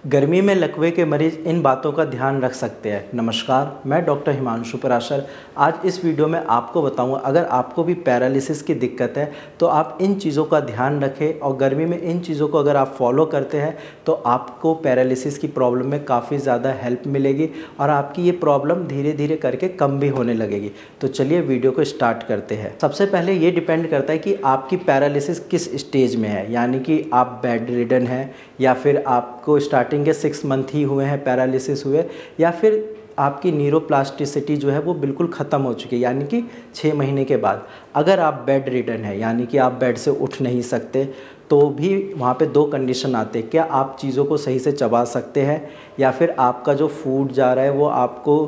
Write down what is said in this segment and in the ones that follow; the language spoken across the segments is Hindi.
गर्मी में लकवे के मरीज इन बातों का ध्यान रख सकते हैं। नमस्कार, मैं डॉक्टर हिमांशु पराशर। आज इस वीडियो में आपको बताऊंगा, अगर आपको भी पैरालिसिस की दिक्कत है तो आप इन चीज़ों का ध्यान रखें और गर्मी में इन चीज़ों को अगर आप फॉलो करते हैं तो आपको पैरालिसिस की प्रॉब्लम में काफ़ी ज़्यादा हेल्प मिलेगी और आपकी ये प्रॉब्लम धीरे धीरे करके कम भी होने लगेगी। तो चलिए वीडियो को स्टार्ट करते हैं। सबसे पहले ये डिपेंड करता है कि आपकी पैरालिसिस किस स्टेज में है, यानी कि आप बेड रिडन हैं या फिर आपको स्टार्टिंग के 6 मंथ ही हुए हैं पैरालिसिस हुए, या फिर आपकी न्यूरोप्लास्टिसिटी जो है वो बिल्कुल ख़त्म हो चुकी है, यानी कि 6 महीने के बाद। अगर आप बेड रिडन है यानी कि आप बेड से उठ नहीं सकते तो भी वहाँ पे 2 कंडीशन आते हैं। क्या आप चीज़ों को सही से चबा सकते हैं या फिर आपका जो फूड जा रहा है वो आपको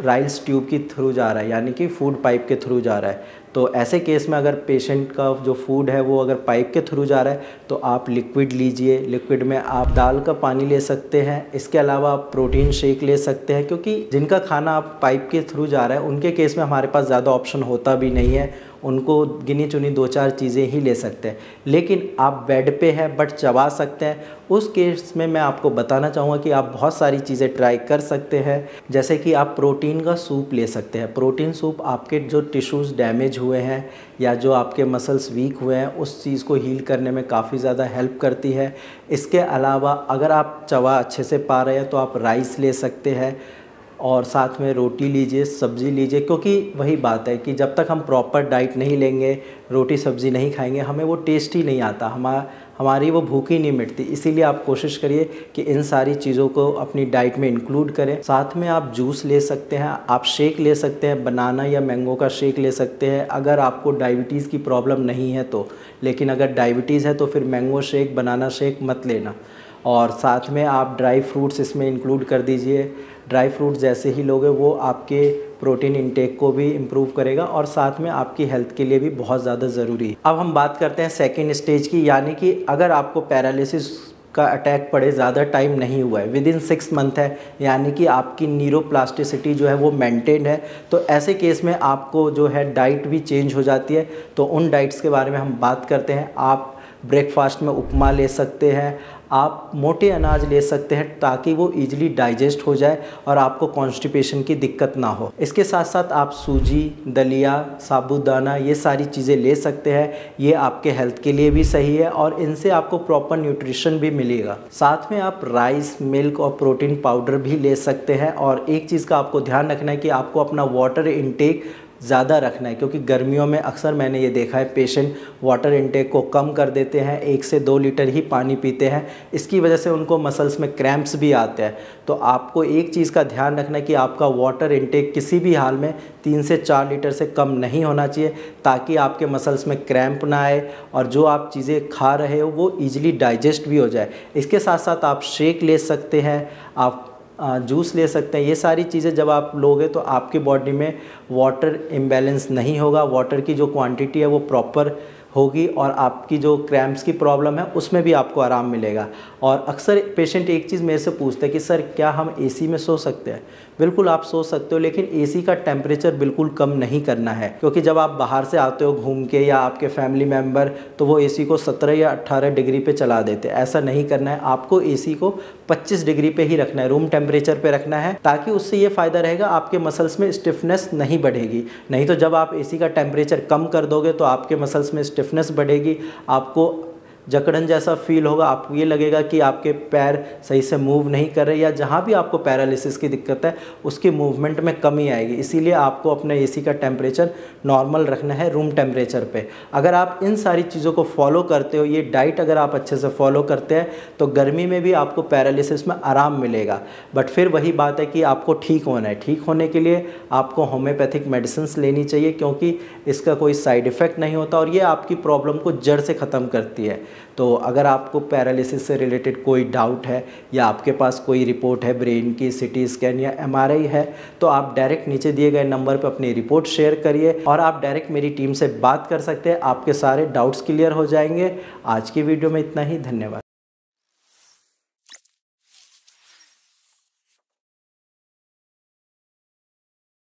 राइल्स ट्यूब के थ्रू जा रहा है, यानी कि फूड पाइप के थ्रू जा रहा है। तो ऐसे केस में अगर पेशेंट का जो फूड है वो अगर पाइप के थ्रू जा रहा है तो आप लिक्विड लीजिए। लिक्विड में आप दाल का पानी ले सकते हैं, इसके अलावा आप प्रोटीन शेक ले सकते हैं, क्योंकि जिनका खाना आप पाइप के थ्रू जा रहा है उनके केस में हमारे पास ज़्यादा ऑप्शन होता भी नहीं है, उनको गिनी चुनी 2-4 चीज़ें ही ले सकते हैं। लेकिन आप बेड पे हैं बट चबा सकते हैं, उस केस में मैं आपको बताना चाहूँगा कि आप बहुत सारी चीज़ें ट्राई कर सकते हैं। जैसे कि आप प्रोटीन का सूप ले सकते हैं। प्रोटीन सूप आपके जो टिश्यूज़ डैमेज हुए हैं या जो आपके मसल्स वीक हुए हैं उस चीज़ को हील करने में काफ़ी ज़्यादा हेल्प करती है। इसके अलावा अगर आप चबा अच्छे से पा रहे हैं तो आप राइस ले सकते हैं और साथ में रोटी लीजिए, सब्ज़ी लीजिए, क्योंकि वही बात है कि जब तक हम प्रॉपर डाइट नहीं लेंगे, रोटी सब्ज़ी नहीं खाएंगे, हमें वो टेस्ट ही नहीं आता, हमारी वो भूख ही नहीं मिटती। इसीलिए आप कोशिश करिए कि इन सारी चीज़ों को अपनी डाइट में इंक्लूड करें। साथ में आप जूस ले सकते हैं, आप शेक ले सकते हैं, बनाना या मैंगो का शेक ले सकते हैं अगर आपको डायबिटीज़ की प्रॉब्लम नहीं है तो। लेकिन अगर डायबिटीज़ है तो फिर मैंगो शेक, बनाना शेक मत लेना। और साथ में आप ड्राई फ्रूट्स इसमें इंक्लूड कर दीजिए। ड्राई फ्रूट जैसे ही लोगे वो आपके प्रोटीन इंटेक को भी इम्प्रूव करेगा और साथ में आपकी हेल्थ के लिए भी बहुत ज़्यादा ज़रूरी है। अब हम बात करते हैं सेकेंड स्टेज की, यानी कि अगर आपको पैरालिसिस का अटैक पड़े, ज़्यादा टाइम नहीं हुआ है, विदिन 6 मंथ है, यानी कि आपकी न्यूरोप्लास्टिसिटी जो है वो मेंटेन है, तो ऐसे केस में आपको जो है डाइट भी चेंज हो जाती है। तो उन डाइट्स के बारे में हम बात करते हैं। आप ब्रेकफास्ट में उपमा ले सकते हैं, आप मोटे अनाज ले सकते हैं ताकि वो इजीली डाइजेस्ट हो जाए और आपको कॉन्स्टिपेशन की दिक्कत ना हो। इसके साथ साथ आप सूजी, दलिया, साबूदाना ये सारी चीज़ें ले सकते हैं। ये आपके हेल्थ के लिए भी सही है और इनसे आपको प्रॉपर न्यूट्रिशन भी मिलेगा। साथ में आप राइस, मिल्क और प्रोटीन पाउडर भी ले सकते हैं। और एक चीज़ का आपको ध्यान रखना है कि आपको अपना वाटर इनटेक ज़्यादा रखना है, क्योंकि गर्मियों में अक्सर मैंने ये देखा है पेशेंट वाटर इनटेक को कम कर देते हैं, 1 से 2 लीटर ही पानी पीते हैं। इसकी वजह से उनको मसल्स में क्रैम्प्स भी आते हैं। तो आपको एक चीज़ का ध्यान रखना है कि आपका वाटर इनटेक किसी भी हाल में 3 से 4 लीटर से कम नहीं होना चाहिए, ताकि आपके मसल्स में क्रैम्प ना आए और जो आप चीज़ें खा रहे हो वो ईजिली डाइजेस्ट भी हो जाए। इसके साथ साथ आप शेक ले सकते हैं, आप जूस ले सकते हैं। ये सारी चीज़ें जब आप लोगे तो आपकी बॉडी में वाटर इम्बैलेंस नहीं होगा, वाटर की जो क्वांटिटी है वो प्रॉपर होगी और आपकी जो क्रैम्प्स की प्रॉब्लम है उसमें भी आपको आराम मिलेगा। और अक्सर पेशेंट एक चीज़ मेरे से पूछते हैं कि सर क्या हम एसी में सो सकते हैं? बिल्कुल आप सो सकते हो, लेकिन एसी का टेम्परेचर बिल्कुल कम नहीं करना है, क्योंकि जब आप बाहर से आते हो घूम के या आपके फैमिली मेम्बर, तो वो एसी को 17 या 18 डिग्री पे चला देते हैं। ऐसा नहीं करना है, आपको एसी को 25 डिग्री पे ही रखना है, रूम टेम्परेचर पे रखना है, ताकि उससे ये फ़ायदा रहेगा आपके मसल्स में स्टिफनेस नहीं बढ़ेगी। नहीं तो जब आप एसी का टेम्परेचर कम कर दोगे तो आपके मसल्स में स्टिफनेस बढ़ेगी, आपको जकड़न जैसा फील होगा, आपको ये लगेगा कि आपके पैर सही से मूव नहीं कर रहे, या जहाँ भी आपको पैरालिसिस की दिक्कत है उसकी मूवमेंट में कमी आएगी। इसीलिए आपको अपने एसी का टेम्परेचर नॉर्मल रखना है, रूम टेम्परेचर पे। अगर आप इन सारी चीज़ों को फॉलो करते हो, ये डाइट अगर आप अच्छे से फॉलो करते हैं तो गर्मी में भी आपको पैरालिसिस में आराम मिलेगा। बट फिर वही बात है कि आपको ठीक होना है। ठीक होने के लिए आपको होम्योपैथिक मेडिसिन लेनी चाहिए, क्योंकि इसका कोई साइड इफ़ेक्ट नहीं होता और ये आपकी प्रॉब्लम को जड़ से ख़त्म करती है। तो अगर आपको पैरालिसिस से रिलेटेड कोई डाउट है या आपके पास कोई रिपोर्ट है ब्रेन की, सीटी स्कैन या एमआरआई है, तो आप डायरेक्ट नीचे दिए गए नंबर पर अपनी रिपोर्ट शेयर करिए और आप डायरेक्ट मेरी टीम से बात कर सकते हैं। आपके सारे डाउट्स क्लियर हो जाएंगे। आज की वीडियो में इतना ही, धन्यवाद।